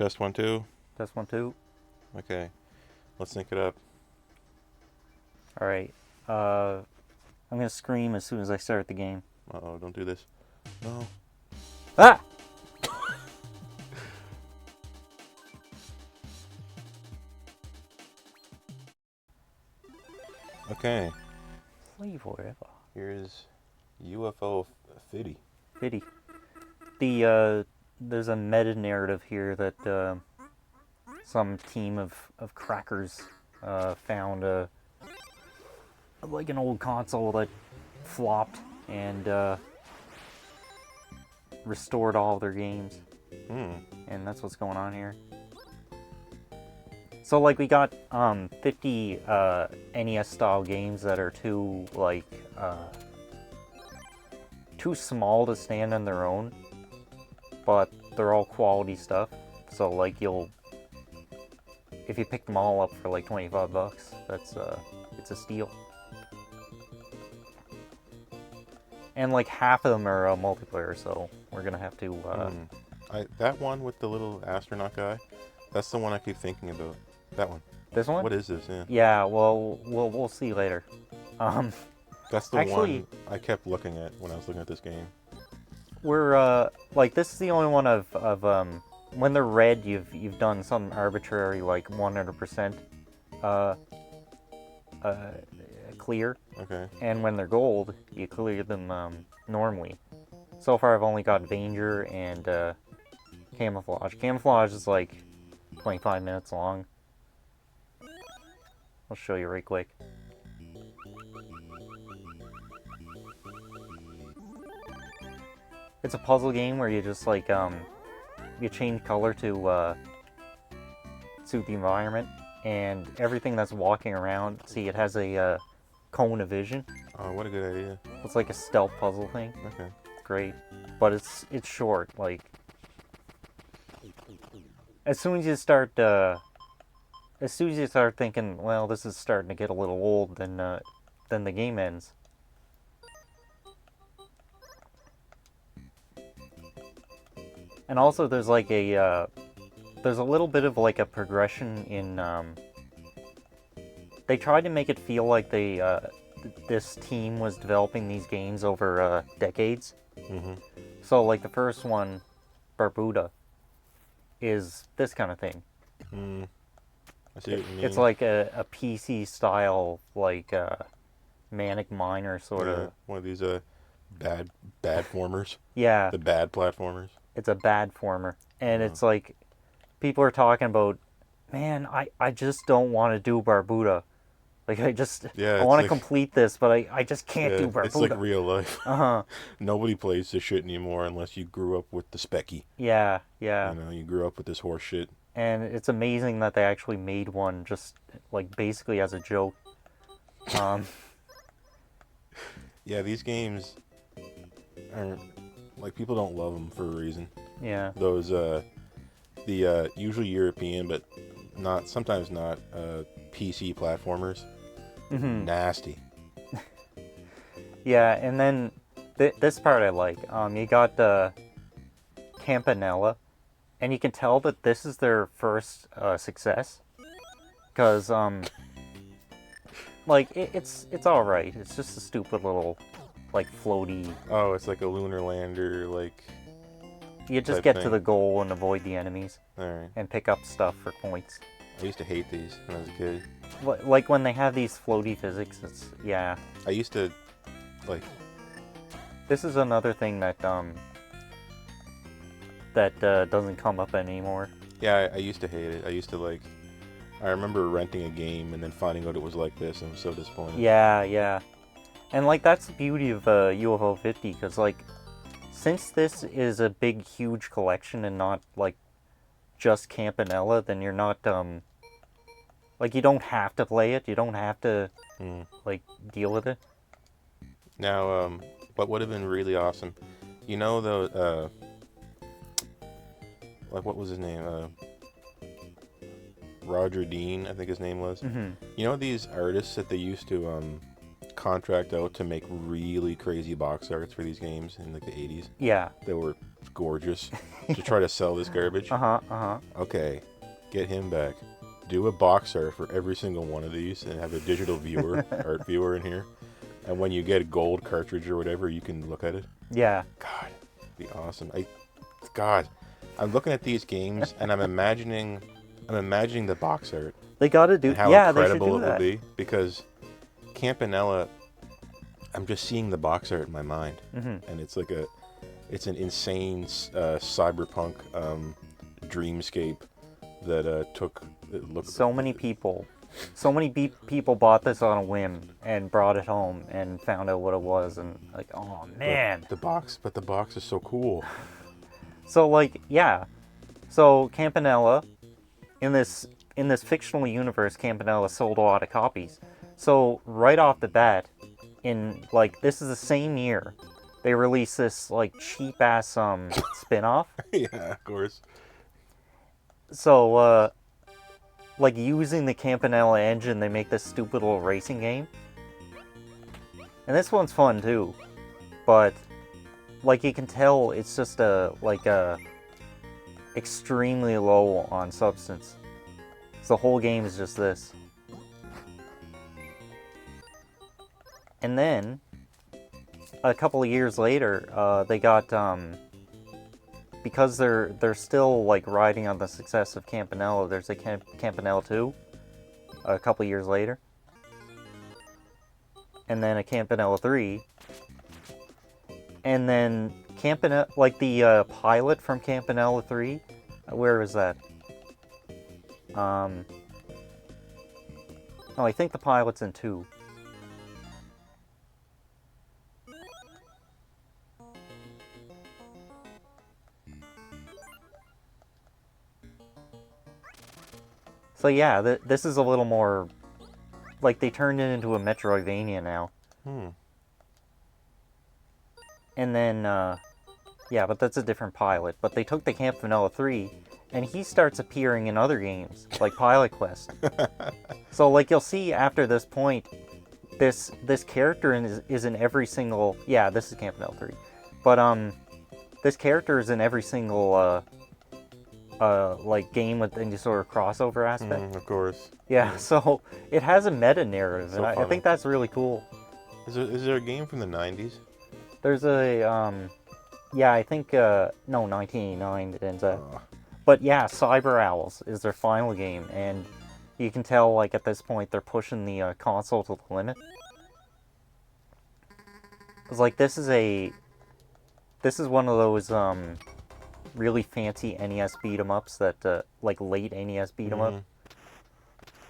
Test 1, 2. Test 1, 2. Okay. Let's sync it up. Alright. I'm gonna scream as soon as I start the game. Uh-oh, don't do this. No. Ah! Okay. Play forever. Here's UFO 50. There's a meta narrative here that some team of crackers found like an old console that flopped and restored all of their games. And that's what's going on here. So like we got 50 NES style games that are too small to stand on their own, but they're all quality stuff. So like if you pick them all up for like $25, that's it's a steal. And like half of them are multiplayer, so we're gonna have to. That one with the little astronaut guy, that's the one I keep thinking about. That one. This one? What is this? Yeah. Yeah. Well, we'll see later. That's the actually, one I kept looking at when I was looking at this game. We're like this is the only one of when they're red, you've done some arbitrary like 100% clear. Okay. And when they're gold, you clear them normally. So far, I've only got Danger and Camouflage. Camouflage is like 25 minutes long. I'll show you right quick. It's a puzzle game where you just like you change color to suit the environment, and everything that's walking around. See, it has a cone of vision. Oh, what a good idea. It's like a stealth puzzle thing. Okay. It's great, but it's short. Like as soon as you start thinking, well, this is starting to get a little old, then the game ends. And also, there's like there's a little bit of like a progression in. They tried to make it feel like this team was developing these games over decades. Mm-hmm. So like the first one, Barbuda, is this kind of thing. I see what you mean. It's like a PC style, like Manic Miner sort of. One of these Badformers. Yeah. The bad platformers. It's a Badformer, and it's like people are talking about, man, I just don't want to do Barbuda. Like I want to complete this, but I just can't do Barbuda. It's like real life. Uh-huh. Nobody plays this shit anymore unless you grew up with the Specky. Yeah. You grew up with this horse shit. And it's amazing that they actually made one just like basically as a joke. Yeah, these games are like people don't love them for a reason. Yeah. Those the usually European, but sometimes not PC platformers. Mm-hmm. Nasty. Yeah, and then this part I like. You got Campanella, and you can tell that this is their first success, because like it's all right. It's just a stupid little like floaty. Oh, it's like a lunar lander, like. You just get to the goal and avoid the enemies. All right. And pick up stuff for points. I used to hate these when I was a kid. Like when they have these floaty physics, it's yeah. I used to like. This is another thing that doesn't come up anymore. Yeah, I used to hate it. I used to like. I remember renting a game and then finding out it was like this, and I was so disappointed. Yeah. And like that's the beauty of UFO 50, because like since this is a big huge collection and not like just Campanella, then you're not like you don't have to play it. You don't have to like deal with it. Now, what would have been really awesome, you know, the like what was his name? Roger Dean, I think his name was. Mm-hmm. You know these artists that they used to contract out to make really crazy box arts for these games in like the 80s? Yeah. They were gorgeous to try to sell this garbage. Uh-huh. Okay, get him back. Do a box art for every single one of these and have a digital viewer, art viewer in here. And when you get a gold cartridge or whatever, you can look at it. Yeah. God, it'd be awesome. God, I'm looking at these games and I'm imagining the box art. They gotta do, And how yeah, they should incredible do it that. would be, because Campanella, I'm just seeing the box art in my mind, and it's like it's an insane cyberpunk dreamscape that took. So many people bought this on a whim and brought it home and found out what it was, and like, oh man. The box is so cool. So like, yeah. So Campanella, in this fictional universe, Campanella sold a lot of copies. So right off the bat, in like, this is the same year, they released this like cheap ass spin-off. Yeah, of course. So like, using the Campanella engine, they make this stupid little racing game. And this one's fun too, but like, you can tell it's just a extremely low on substance. So the whole game is just this. And then a couple of years later, they got because they're still like riding on the success of Campanella. There's a Campanella 2 a couple of years later, and then a Campanella 3, and then Campanella, like the pilot from Campanella 3. Where is that? Oh, I think the pilot's in 2. So yeah, this is a little more, like, they turned it into a Metroidvania now. And then, yeah, but that's a different pilot. But they took the Campanella 3, and he starts appearing in other games, like Pilot Quest. So, like, you'll see after this point, this character is in every single... Yeah, this is Campanella 3. But, this character is in every single, like, game with any sort of crossover aspect. Of course. Yeah, so it has a meta-narrative, and I think that's really cool. Is there a game from the 90s? There's a, yeah, I think, no, 1989 it ends up. But yeah, Cyber Owls is their final game, and you can tell, like, at this point, they're pushing the console to the limit. It's like, this is one of those, really fancy NES beat-em-ups that, like, late NES beat-em-up.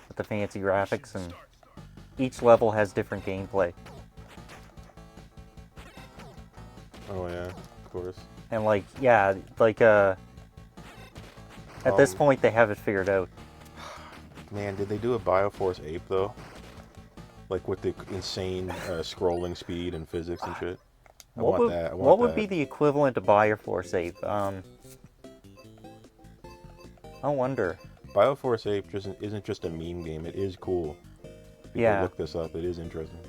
With the fancy graphics, and each level has different gameplay. Oh yeah, of course. And like, yeah, like, at this point they have it figured out. Man, did they do a Bioforce Ape though? Like with the insane scrolling speed and physics and shit? I want that. What would be the equivalent of Bioforce Ape? I wonder. Bioforce Ape isn't just a meme game. It is cool. People look this up. It is interesting.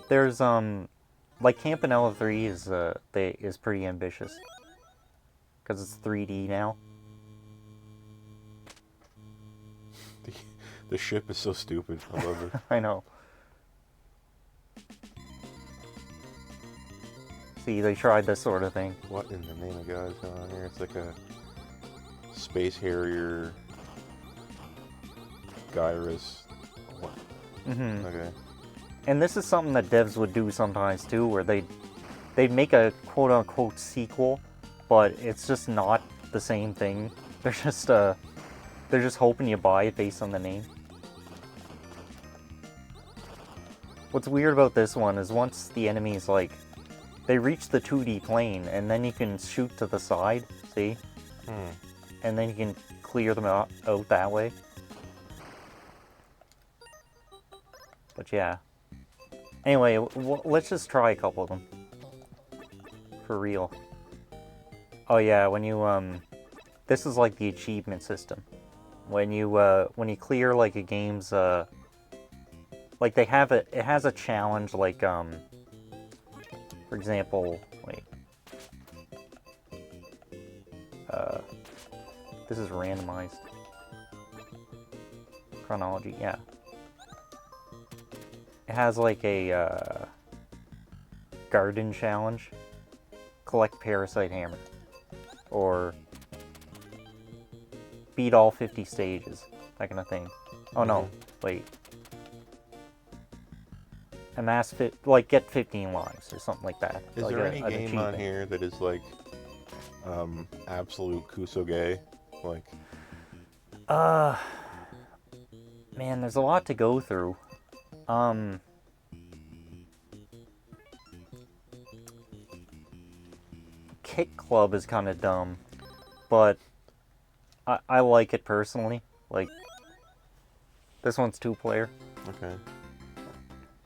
There's like Campanella 3 is pretty ambitious because it's 3D now. The ship is so stupid. I love it. I know. See, they tried this sort of thing. What in the name of God is going on here? It's like a Space Harrier Gyrus. What? Okay. And this is something that devs would do sometimes too, where they'd make a quote-unquote sequel, but it's just not the same thing. They're just hoping you buy it based on the name. What's weird about this one is once the enemies, like, they reach the 2D plane, and then you can shoot to the side, see? And then you can clear them out that way. But yeah. Anyway, let's just try a couple of them. For real. Oh yeah, when you, this is like the achievement system. When you clear like a game's, like it has a challenge, like, for example, wait, This is randomized. Chronology, yeah. It has like a garden challenge. Collect Parasite Hammer. Or beat all 50 stages. That kind of thing. Oh no, wait. Amass get 15 lives or something like that. Is like there any game achievement. on here that is like absolute kusoge? Like, man, there's a lot to go through. Kick Club is kind of dumb, but I like it personally. Like, this one's 2-player. okay.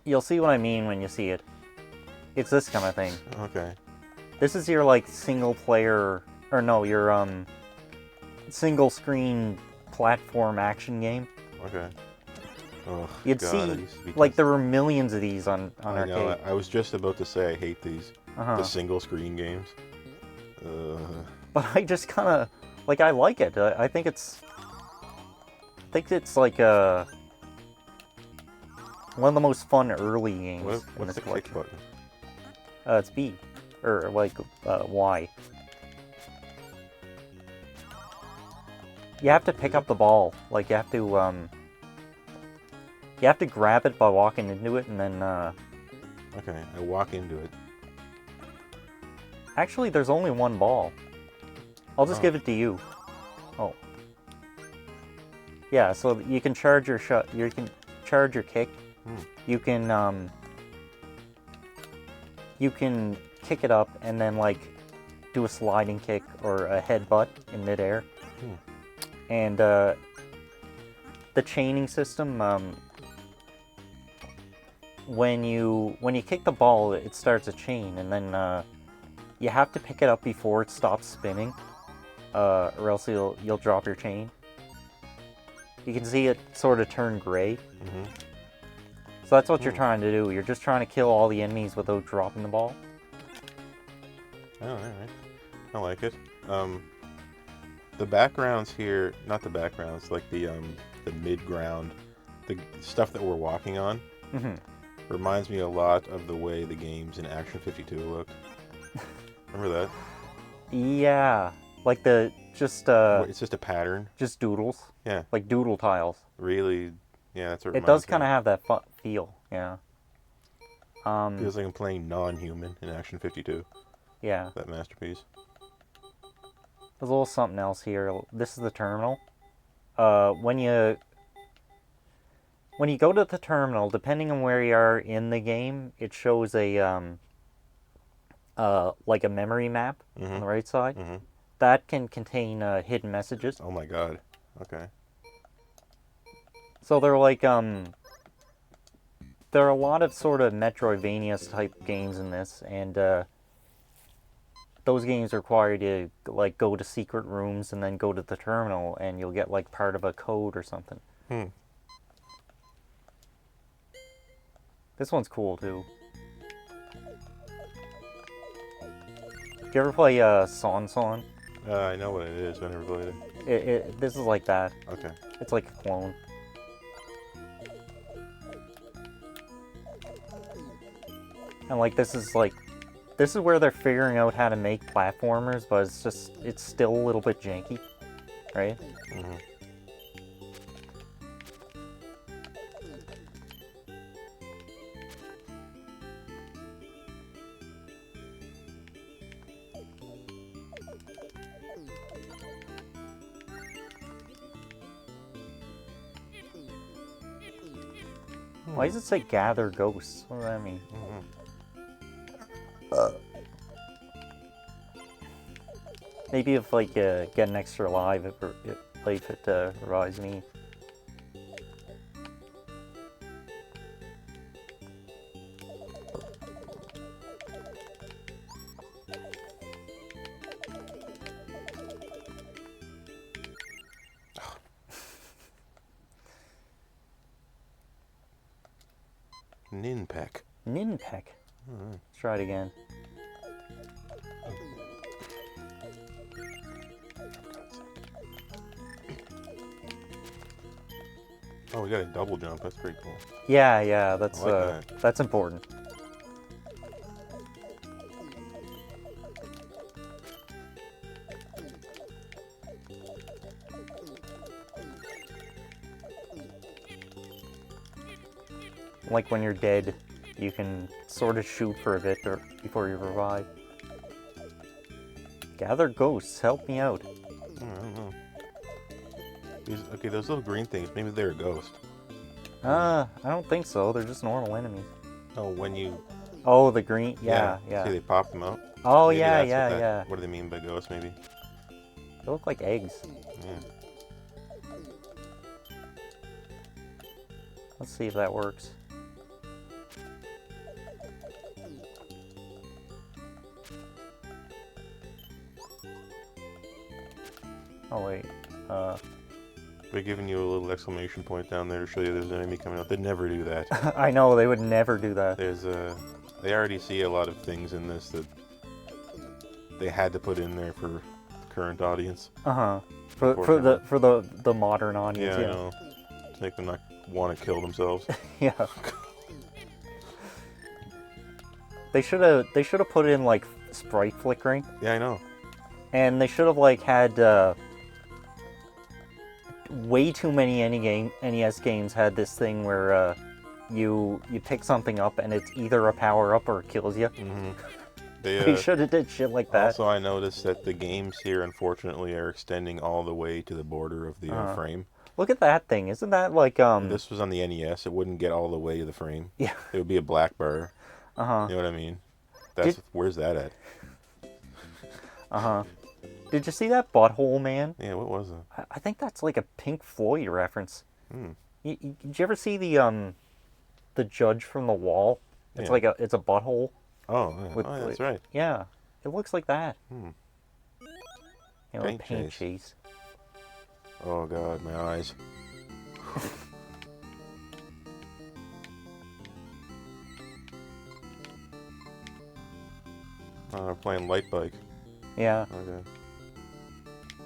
You'll see what I mean when you see it. It's this kind of thing. Okay. This is your like single player, or no, your single screen platform action game. Okay. Oh, You'd God, see like there were millions of these on I arcade. know. I was just about to say I hate these. Uh-huh. The single screen games. But I just kind of like I like it. I think it's like one of the most fun early games in What's this the collection. kick button? It's B, or like Y. You have to pick up the ball. Like you have to grab it by walking into it, and then. Okay, I walk into it. Actually, there's only one ball. I'll just give it to you. Oh. Yeah, so you can charge your shot. You can charge your kick. You can kick it up and then like do a sliding kick or a headbutt in midair. And the chaining system. When you kick the ball, it starts a chain, and then you have to pick it up before it stops spinning, or else you'll drop your chain. You can see it sort of turn gray. So that's what you're trying to do. You're just trying to kill all the enemies without dropping the ball. Oh, all right. I like it. The backgrounds here, not the backgrounds, like the mid-ground, the stuff that we're walking on, reminds me a lot of the way the games in Action 52 looked. Remember that? Yeah, like it's just a pattern. Just doodles. Yeah. Like doodle tiles. Really, yeah, that's what it does kind of have that feel. Yeah. Feels like I'm playing non-human in Action 52. Yeah. That masterpiece. There's a little something else here. This is the terminal. When you go to the terminal, depending on where you are in the game, it shows a like a memory map on the right side. That can contain hidden messages. Oh my God. Okay. So they're like there are a lot of sort of Metroidvania type games in this, and those games require you to like go to secret rooms and then go to the terminal, and you'll get like part of a code or something. This one's cool too. Do you ever play Son Son? I know what it is. I never played it. This is like that. Okay. It's like a clone. And like this is where they're figuring out how to make platformers, but it's still a little bit janky, right? Why does it say gather ghosts? What does that mean? Maybe if like get an extra life, it revives me. Ninpeck. Ninpeck. Let's try it again. Oh, we got a double jump. That's pretty cool. Yeah, I like that's important. Like when you're dead, you can sort of shoot for a bit before you revive. Gather ghosts, help me out. I don't know. Okay, those little green things, maybe they're a ghost. I don't think so. They're just normal enemies. Oh, when you... Oh, the green... Yeah. See, they pop them out. Oh, Maybe yeah. What do they mean by ghosts, maybe? They look like eggs. Yeah. Let's see if that works. Oh, wait. They're giving you a little exclamation point down there to show you there's an enemy coming out. They'd never do that. I know, they would never do that. They already see a lot of things in this that they had to put in there for current audience. For the modern audience. Yeah, I know. To make them not want to kill themselves. Yeah. They should have put in like sprite flickering. Yeah, I know. And they should have like had way too many NES games had this thing where you pick something up and it's either a power up or it kills you. Mm-hmm. They should have did shit like that. Also, I noticed that the games here, unfortunately, are extending all the way to the border of the frame. Look at that thing! Isn't that like This was on the NES. It wouldn't get all the way to the frame. Yeah. It would be a black bar. You know what I mean? Where's that at? Did you see that Butthole Man? Yeah, what was it? I think that's like a Pink Floyd reference. Hmm. Did you ever see the Judge from the Wall? It's like it's a butthole. Oh, yeah. That's right. Yeah, it looks like that. Hmm. You know, paint chase. Oh God, my eyes. We're playing light bike. Yeah. Okay.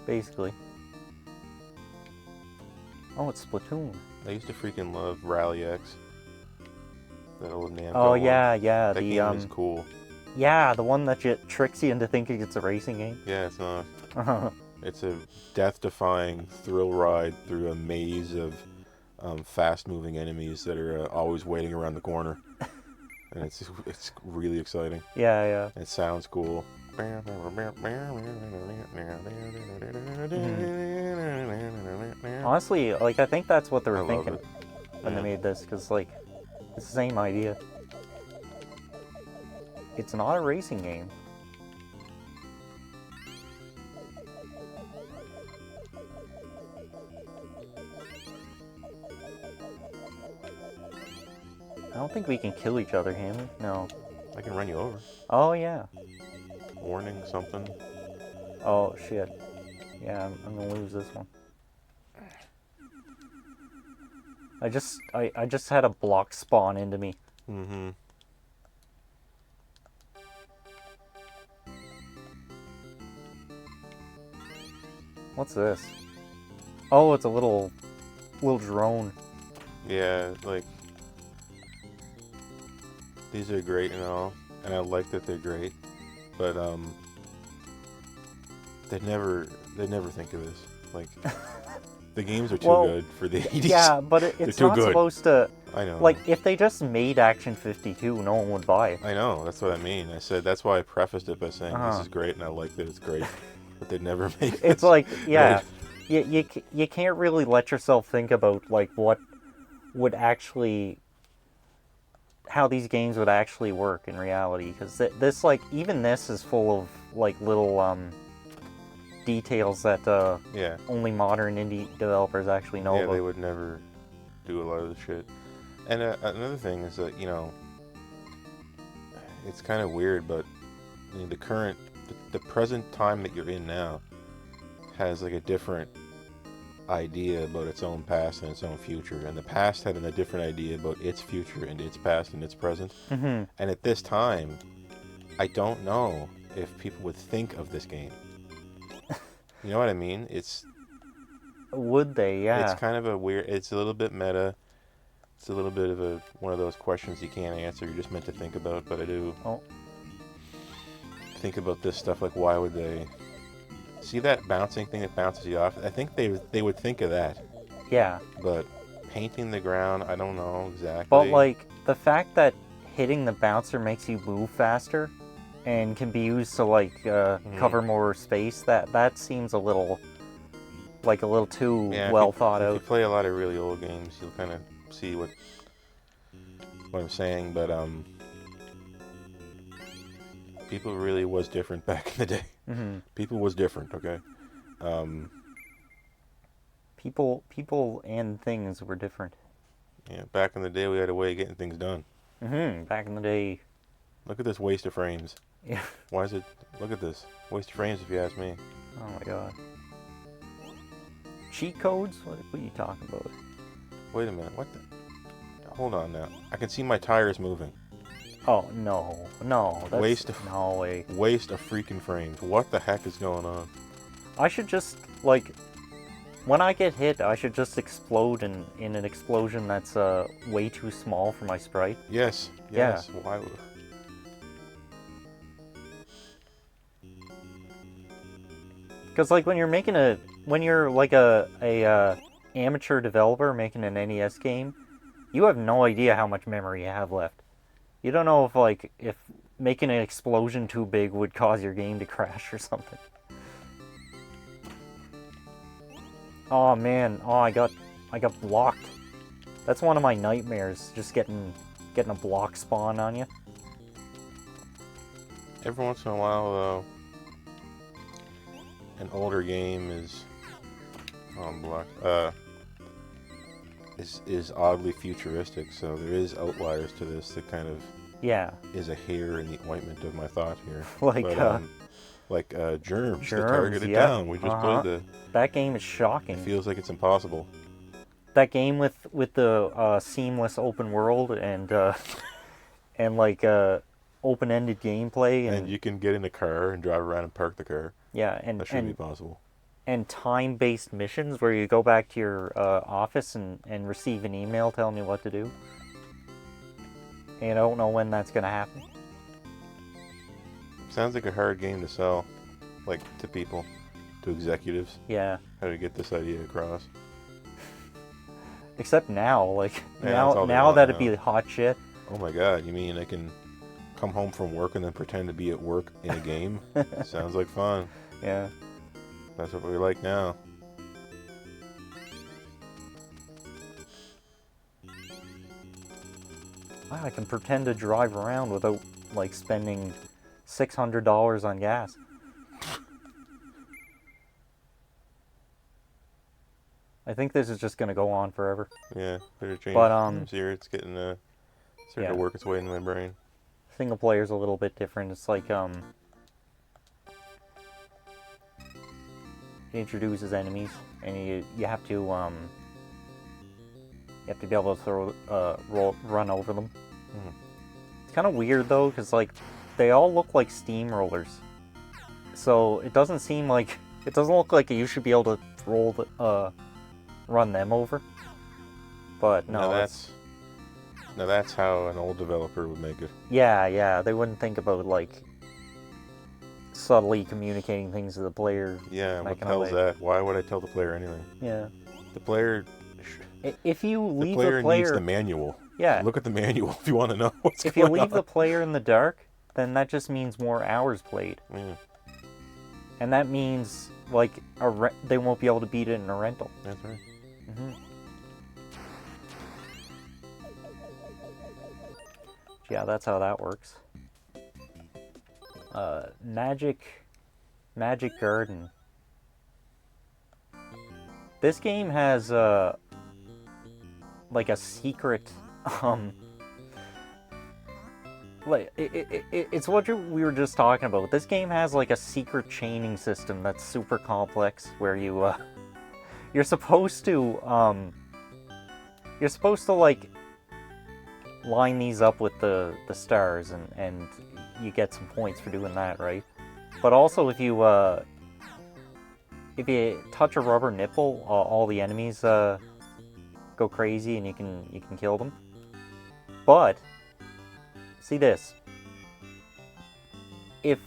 Basically. Oh, it's Splatoon. I used to freaking love Rally X. That old Namco Oh one. yeah. That game is cool. Yeah, the one that tricks you into thinking it's a racing game. Yeah, it's not. It's a death-defying thrill ride through a maze of fast-moving enemies that are always waiting around the corner, and it's really exciting. Yeah. It sounds cool. Honestly, like I think that's what they were thinking when Yeah. they made this, because like it's the same idea. It's not a racing game. I don't think we can kill each other, can we? No. I can run you over. Oh yeah. Warning, something. Oh shit. Yeah, I'm gonna lose this one. I just had a block spawn into me. Mm-hmm. What's this? Oh, it's a little drone. Yeah, like these are great and all, and I like that they're great, but they never think of this. Like the games are too good for the 80s. Yeah, but it's not supposed to. I know. Like if they just made Action 52, no one would buy it. I know. That's what I mean. I said that's why I prefaced it by saying this is great and I like that it's great, but they'd never make it. It's like Right? you can't really let yourself think about like what would actually, how these games would actually work in reality, because this like even this is full of like little details that only modern indie developers actually know about. They would never do a lot of the shit. And another thing is that, you know, it's kind of weird, but you know, the present time that you're in now has like a different idea about its own past and its own future, and the past had a different idea about its future and its past and its present. Mm-hmm. And at this time, I don't know if people would think of this game. You know what I mean? It's Would they? Yeah. It's kind of a weird. It's a little bit meta. It's a little bit of one of those questions you can't answer. You're just meant to think about. But I do think about this stuff. Like, why would they see that bouncing thing that bounces you off? I think they would think of that. Yeah. But painting the ground, I don't know exactly. But like the fact that hitting the bouncer makes you move faster, and can be used to like cover more space. That seems a little too well thought out. If you play a lot of really old games, you'll kind of see what I'm saying. But people really was different back in the day. Mm-hmm. People was different. Okay. People and things were different. Yeah, back in the day, we had a way of getting things done. Mm-hmm. Back in the day. Look at this waste of frames. Yeah. Why is it? Look at this waste of frames. If you ask me. Oh my god. Cheat codes? What are you talking about? Wait a minute. What the? Hold on now. I can see my tires moving. Oh no. That's no way. Waste of freaking frames. What the heck is going on? I should just like. When I get hit, I should just explode in an explosion that's way too small for my sprite. Yes. Yeah. Why? Because like when you're like a amateur developer making an NES game, you have no idea how much memory you have left. You don't know if making an explosion too big would cause your game to crash or something. Oh man, I got blocked. That's one of my nightmares, just getting a block spawn on you. Every once in a while, though, an older game is is oddly futuristic. So there is outliers to this that kind of is a hair in the ointment of my thought here. Like Germs, the targeted down. We just played that game is shocking. It feels like it's impossible. That game with the seamless open world and open-ended gameplay and you can get in a car and drive around and park the car. Yeah, and that should be possible. And time-based missions where you go back to your office and receive an email telling you what to do. And I don't know when that's gonna happen. Sounds like a hard game to sell, like to people, to executives. Yeah. How to get this idea across. Except now, now that'd be hot shit. Oh my god, you mean I can come home from work and then pretend to be at work in a game? Sounds like fun. Yeah. That's what we like now. Wow, I can pretend to drive around without spending $600 on gas. I think this is just gonna go on forever. Yeah, better change. But here it's getting starting to work its way into my brain. Single player's a little bit different. It's like it introduces enemies, and you have to be able to run over them. Mm. It's kind of weird though, because they all look like steamrollers, so it doesn't look like you should be able to run them over. But no, that's how an old developer would make it. Yeah, they wouldn't think about subtly communicating things to the player. Yeah, what the hell is that? Why would I tell the player anything? Yeah. The player. If you leave the player needs the manual. Yeah. Look at the manual if you want to know what's going on. If you leave the player in the dark, then that just means more hours played. Yeah. And that means they won't be able to beat it in a rental. That's right. Mm-hmm. Yeah, that's how that works. Magic Garden. This game has a secret it's what we were just talking about. This game has a secret chaining system that's super complex, where you're supposed to line these up with the stars, and you get some points for doing that, right? But also if you if you touch a rubber nipple, all the enemies go crazy and you can kill them. But see this. If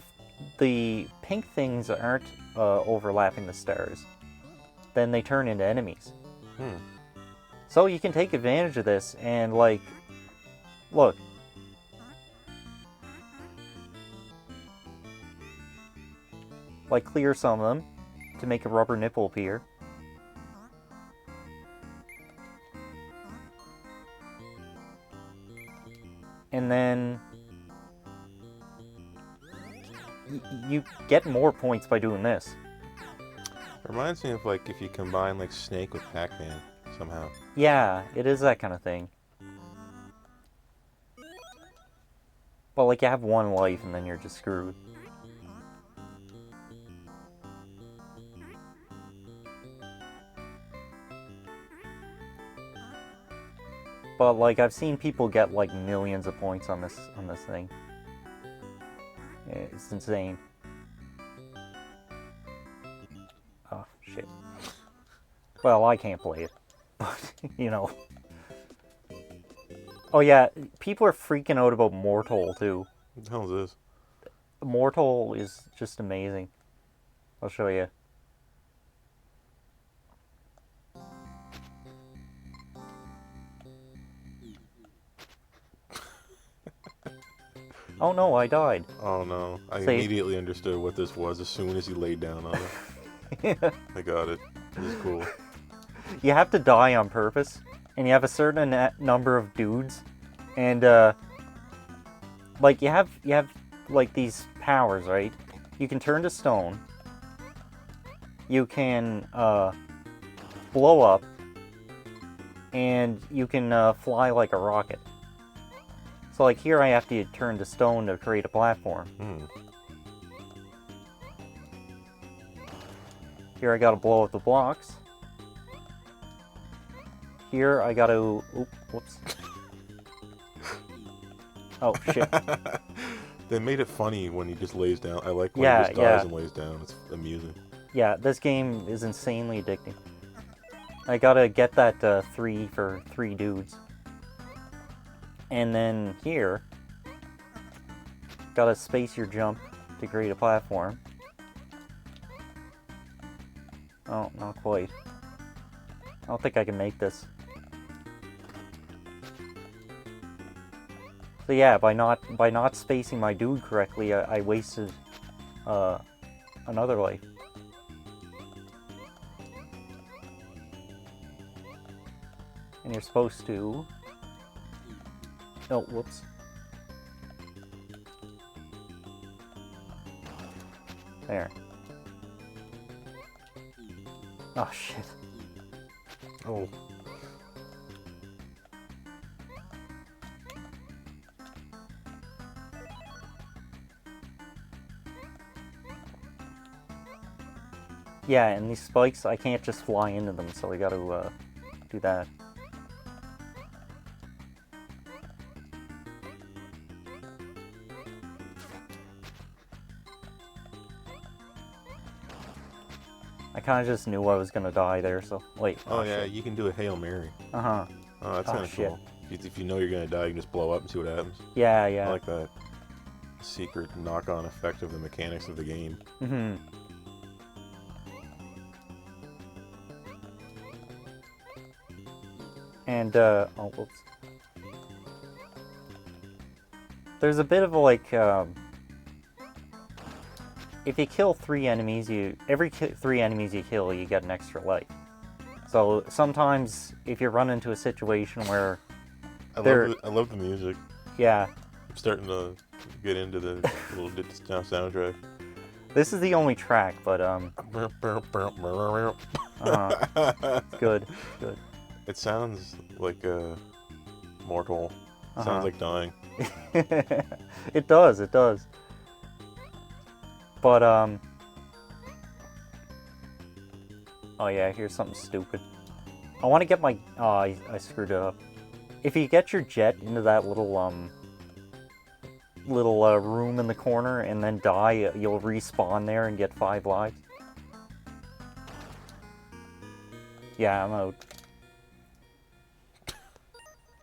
the pink things aren't overlapping the stars, then they turn into enemies. So you can take advantage of this and, like, look. Like, clear some of them to make a rubber nipple appear. And then you get more points by doing this. It reminds me of, like, if you combine, like, Snake with Pac-Man somehow. Yeah, it is that kind of thing. But, like, you have one life and then you're just screwed. But, like, I've seen people get, like, millions of points on this thing. It's insane. Oh, shit. Well, I can't play it. But, you know. Oh, yeah, people are freaking out about Mortal, too. What the hell is this? Mortal is just amazing. I'll show you. Oh no, I died. Oh no, I See? immediately understood what this was as soon as he laid down on it. Yeah. I got it. This is cool. You have to die on purpose, and you have a certain number of dudes, and like you have like these powers, right? You can turn to stone. You can blow up, and you can fly like a rocket. So, like, here I have to turn to stone to create a platform. Here I gotta blow up the blocks. Here I gotta... Oop, whoops. Oh, shit. They made it funny when he just lays down. I like when he just dies and lays down. It's amusing. Yeah, this game is insanely addicting. I gotta get that 3 for 3 dudes. And then here, gotta space your jump to create a platform. Oh, not quite. I don't think I can make this. So yeah, by not spacing my dude correctly, I wasted another life. And you're supposed to... Oh, whoops. There. Oh, shit. Oh. Yeah, and these spikes, I can't just fly into them, so I gotta do that. I kind of just knew I was gonna die there, so wait. Oh yeah, you can do a Hail Mary. Uh-huh. Oh, that's kind of cool. If you know you're gonna die, you can just blow up and see what happens. Yeah, yeah. I like that secret knock-on effect of the mechanics of the game. Mm-hmm. And, oh, whoops. There's a bit of like, if you kill 3 enemies, every 3 enemies you kill, you get an extra life. So sometimes, if you run into a situation where I love the music. Yeah. I'm starting to get into the little soundtrack. This is the only track, but good, good. It sounds like Mortal. Sounds like dying. It does, it does. But, oh yeah, here's something stupid. I want to get my... Oh, I screwed it up. If you get your jet into that little room in the corner and then die, you'll respawn there and get 5 lives. Yeah, I'm out.